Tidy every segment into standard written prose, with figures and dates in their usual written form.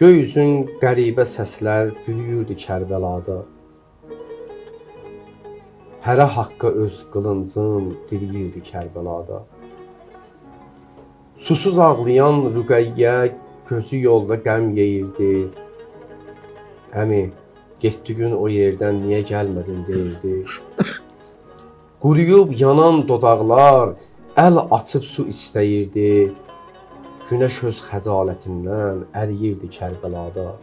Göy üzün qəribə səslər büyürdü Kərbəlada. Hərə haqqa öz qılıncın diriyirdi Kərbəlada. Susuz ağlayan Rüqəyyə gözü yolda qəm yeyirdi. Əmi, getdi gün o yerdən niyə gəlmədin deyirdi. Quruyub yanan dodaqlar əl açıb su istəyirdi. Günəş öz xəcalətindən əriyirdi Kərbəlada.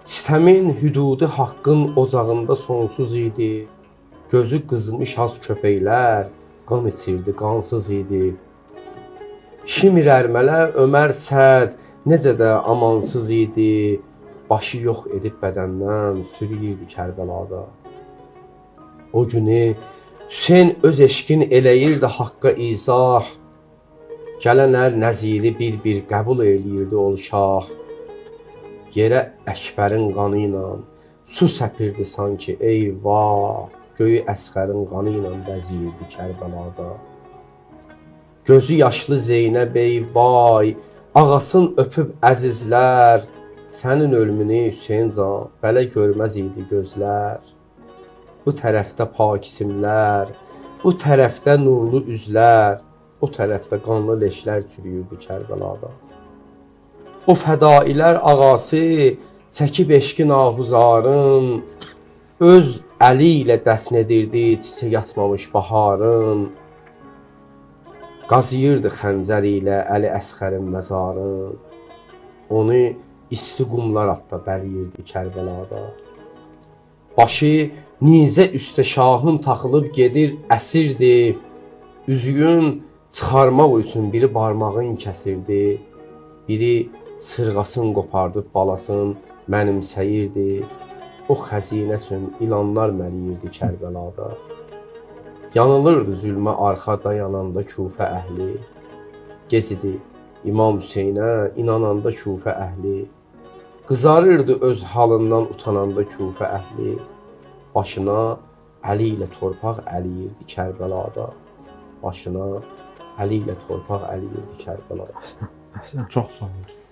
Sitəmin hüdudu haqqın ocağında sonsuz idi. Gözü qızmış az köpəklər qan içirdi, qansız idi. Şimir ərmələ Ömər Səd necə də amansız idi. Başı yox edib bədəndən sürüyürdü Kərbəlada. O günü Hüseyn öz eşqin eləyirdi haqqa izah. Gələn ər nəziri bir-bir qəbul eləyirdi ol şah. Yerə Əkbərin qanı ilə su səpirdi sanki eyvah. Göyü Əsğərin qanı ilə bəziyirdi Kərbəlada. Gözü yaşlı Zeynəb ey vay, ağasın öpüb əzizlər. Sənin ölümünü Hüseyn can belə görməz idi gözlər. Bu tərəfdə pakisimlər, bu tərəfdə nurlu üzlər. O tərəfdə qanlı leşlər çürüyürdü Kərbəlada. O fədailər ağası çəkib eşqin ahuzarın. Öz əli ilə dəfn edirdi çiçək açmamış baharın. Qazıyırdı xəncər ilə Əli Əsğərin məzarın. Onu isti qumlar altda bəliyirdi Kərbəlada. Başı nizə üstə şahın taxılıb gedir əsirdi. Üzüyün çıxarmaq üçün biri barmağın kəsirdi. Biri sırğasını qopardıb balasın mənimsəyirdi. O xəzinə üçün ilanlar məliyirdi Kərbəlada. Yanılırdı zülmə arxa dayananda Kufə əhli. Gecidi İmam Hüseynə inananda Kufə əhli. Qızarırdı öz halından utananda Kufə əhli. Başına əli ilə torpaq əliyirdi Kərbəlada. Başına əli ilə torpaq əliyirdi Kərbəlada. Çox sağ olun.